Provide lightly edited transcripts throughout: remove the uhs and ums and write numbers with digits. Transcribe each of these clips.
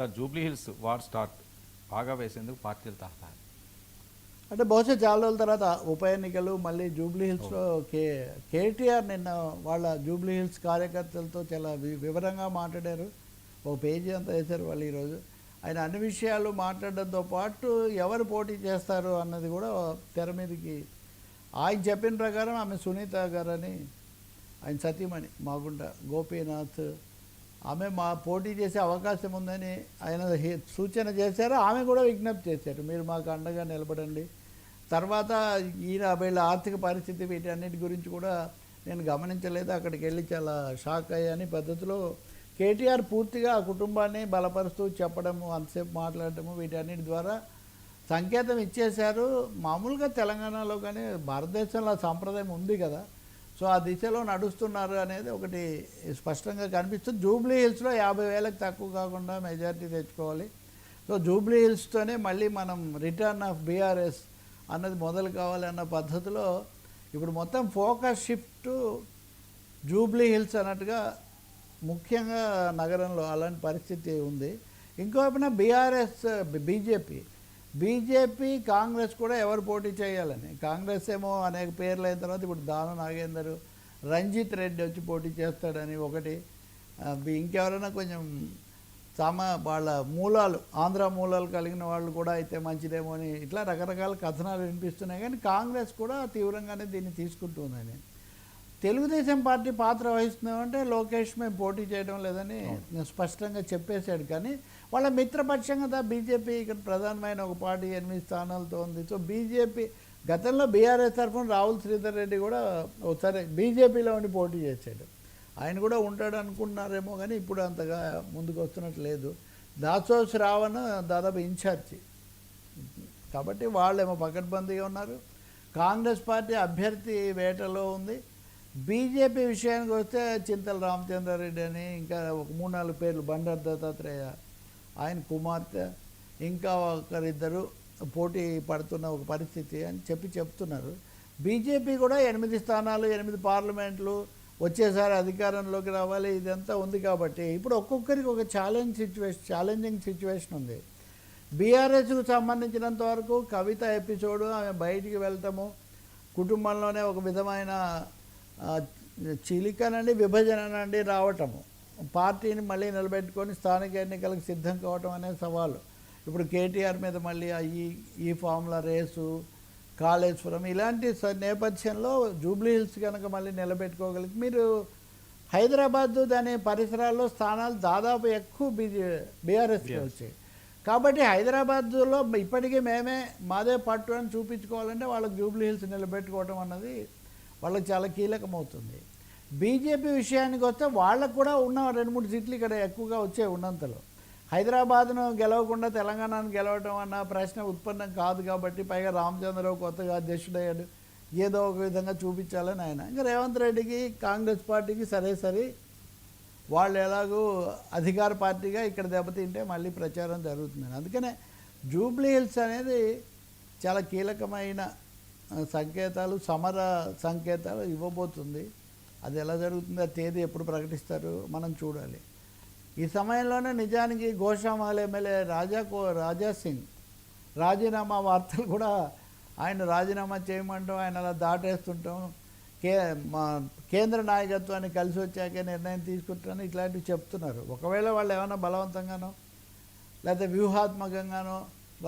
Sir Jubilee hills war start బాగా వేసేందుకు పార్టీలు తాహతారు. అంటే బహుశా చాలా రోజుల తర్వాత ఉప ఎన్నికలు మళ్ళీ జూబ్లీ హిల్స్లో కేటీఆర్ నిన్న వాళ్ళ జూబ్లీ హిల్స్ కార్యకర్తలతో చాలా వివరంగా మాట్లాడారు. ఒక పేజీ అంతా వేశారు వాళ్ళు ఈరోజు. ఆయన అన్ని విషయాలు మాట్లాడడంతో పాటు ఎవరు పోటీ చేస్తారు అన్నది కూడా తెర మీదకి ఆయన చెప్పిన ప్రకారం ఆమె సునీత గారని ఆయన సతీమణి మాగుంట గోపీనాథ్ ఆమె మా పోటీ చేసే అవకాశం ఉందని ఆయన సూచన చేశారు. ఆమె కూడా విజ్ఞప్తి చేశారు, మీరు మాకు అండగా నిలబడండి. తర్వాత ఈయన వీళ్ళ ఆర్థిక పరిస్థితి వీటన్నిటి గురించి కూడా నేను గమనించలేదు, అక్కడికి వెళ్ళి చాలా షాక్ అయ్యాని పద్ధతిలో కేటీఆర్ పూర్తిగా ఆ కుటుంబాన్ని బలపరుస్తూ చెప్పడము, అంతసేపు మాట్లాడటము వీటన్నిటి ద్వారా సంకేతం ఇచ్చేశారు. మామూలుగా తెలంగాణలో కానీ భారతదేశంలో సంప్రదాయం ఉంది కదా, సో ఆ దిశలో నడుస్తున్నారు అనేది ఒకటి స్పష్టంగా కనిపిస్తుంది. జూబ్లీ హిల్స్లో 50,000కి తక్కువ కాకుండా మెజారిటీ తెచ్చుకోవాలి. సో జూబ్లీ హిల్స్తోనే మళ్ళీ మనం రిటర్న్ ఆఫ్ బీఆర్ఎస్ అన్నది మొదలు కావాలన్న పద్ధతిలో ఇప్పుడు మొత్తం ఫోకస్ షిఫ్ట్ జూబ్లీ హిల్స్ అన్నట్టుగా ముఖ్యంగా నగరంలో అలాంటి పరిస్థితి ఉంది. ఇంకోవైపున బీఆర్ఎస్ బీజేపీ కాంగ్రెస్ కూడా ఎవరు పోటీ చేయాలని, కాంగ్రెస్ ఏమో అనేక పేర్లు అయిన తర్వాత ఇప్పుడు దాను నాగేందర్, రంజిత్ రెడ్డి వచ్చి పోటీ చేస్తాడని ఒకటి, ఇంకెవరైనా కొంచెం వాళ్ళ మూలాలు ఆంధ్ర మూలాలు కలిగిన వాళ్ళు కూడా అయితే మంచిదేమో అని ఇట్లా రకరకాల కథనాలు వినిపిస్తున్నాయి. కానీ కాంగ్రెస్ కూడా తీవ్రంగానే దీన్ని తీసుకుంటుందని, తెలుగుదేశం పార్టీ పాత్ర వహిస్తున్నామంటే లోకేష్ మేము పోటీ చేయడం లేదని స్పష్టంగా చెప్పేశాడు. కానీ వాళ్ళ మిత్రపక్షంగా బీజేపీ ఇక్కడ ప్రధానమైన ఒక పార్టీ 8 స్థానాలతో ఉంది. సో బీజేపీ గతంలో బీఆర్ఎస్ తరఫున రాహుల్ శ్రీధర్ రెడ్డి కూడా ఒకసారి బీజేపీలో ఉండి పోటీ చేశాడు. ఆయన కూడా ఉంటాడు అనుకుంటున్నారేమో, కానీ ఇప్పుడు అంతగా ముందుకు వస్తున్నట్టు లేదు. దాసో శ్రావణ దాదాపు ఇన్ఛార్జి కాబట్టి వాళ్ళేమో పకడ్బందీగా ఉన్నారు. కాంగ్రెస్ పార్టీ అభ్యర్థి వేటలో ఉంది. బీజేపీ విషయానికి వస్తే చింతల రామచంద్రారెడ్డి అని ఇంకా ఒక 3-4 పేర్లు, బండారు దత్తాత్రేయ ఆయన కుమార్తె ఇంకా ఒకరిద్దరు పోటీ పడుతున్న ఒక పరిస్థితి అని చెప్తున్నారు. బీజేపీ కూడా 8 స్థానాలు 8 పార్లమెంట్లు వచ్చేసారి అధికారంలోకి రావాలి, ఇదంతా ఉంది. కాబట్టి ఇప్పుడు ఒక్కొక్కరికి ఒక ఛాలెంజింగ్ సిచ్యువేషన్ ఉంది. బీఆర్ఎస్కు సంబంధించినంత వరకు కవిత ఎపిసోడు, ఆమె బయటికి వెళ్ళటము, కుటుంబంలోనే ఒక విధమైన చిలికనండి విభజనండి రావటము, పార్టీని మళ్ళీ నిలబెట్టుకొని స్థానిక ఎన్నికలకు సిద్ధం కావటం అనే సవాలు. ఇప్పుడు కేటీఆర్ మీద మళ్ళీ ఈ ఫార్ములా రేసు, కాళేశ్వరం ఇలాంటి నేపథ్యంలో జూబ్లీ హిల్స్ కనుక మళ్ళీ నిలబెట్టుకోగలిగి మీరు హైదరాబాద్ దాని పరిసరాల్లో స్థానాలు దాదాపు ఎక్కువ బీఆర్ఎస్కి వచ్చాయి. కాబట్టి హైదరాబాద్లో ఇప్పటికీ మాదే పట్టు అని చూపించుకోవాలంటే వాళ్ళకి జూబ్లీ హిల్స్ నిలబెట్టుకోవటం అన్నది వాళ్ళకి చాలా కీలకమవుతుంది. బీజేపీ విషయానికి వస్తే వాళ్ళకు కూడా ఉన్న 2-3 సీట్లు ఇక్కడ ఎక్కువగా వచ్చాయి. ఉన్నంతలో హైదరాబాద్ను గెలవకుండా తెలంగాణను గెలవడం అన్న ప్రశ్న ఉత్పన్నం కాదు. కాబట్టి పైగా రామచంద్రరావు కొత్తగా అధ్యక్షుడయ్యాడు, ఏదో ఒక విధంగా చూపించాలని ఆయన. ఇంకా రేవంత్ రెడ్డికి కాంగ్రెస్ పార్టీకి సరే వాళ్ళు ఎలాగూ అధికార పార్టీగా ఇక్కడ దెబ్బతింటే మళ్ళీ ప్రచారం జరుగుతుంది. అందుకనే జూబ్లీ హిల్స్ అనేది చాలా కీలకమైన సంకేతాలు, సమర సంకేతాలు ఇవ్వబోతుంది. అది ఎలా జరుగుతుంది, ఆ తేదీ ఎప్పుడు ప్రకటిస్తారు మనం చూడాలి. ఈ సమయంలోనే నిజానికి గోషామాల్ ఎమ్మెల్యే రాజా సింగ్ రాజీనామా వార్తలు కూడా, ఆయన రాజీనామా చేయమంటాం, ఆయన అలా దాటేస్తుంటాం, కేంద్ర నాయకత్వాన్ని కలిసి వచ్చాకే నిర్ణయం తీసుకుంటాను ఇట్లాంటివి చెప్తున్నారు. ఒకవేళ వాళ్ళు ఏమైనా బలవంతంగానో లేకపోతే వ్యూహాత్మకంగానో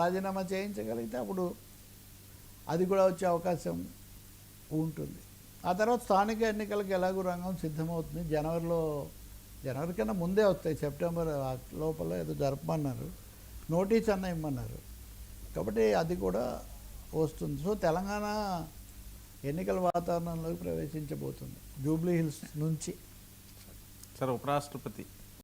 రాజీనామా చేయించగలిగితే అప్పుడు అది కూడా వచ్చే అవకాశం ఉంటుంది. ఆ తర్వాత స్థానిక ఎన్నికలకు ఎలాగో రంగం సిద్ధమవుతుంది. జనవరి కన్నా ముందే వస్తాయి, సెప్టెంబర్ లోపల ఏదో జరపమన్నారు, నోటీస్ అన్న ఇమ్మన్నారు. కాబట్టి అది కూడా వస్తుంది. సో తెలంగాణ ఎన్నికల వాతావరణంలోకి ప్రవేశించబోతుంది జూబ్లీ హిల్స్ నుంచి. సార్ ఉపరాష్ట్రపతి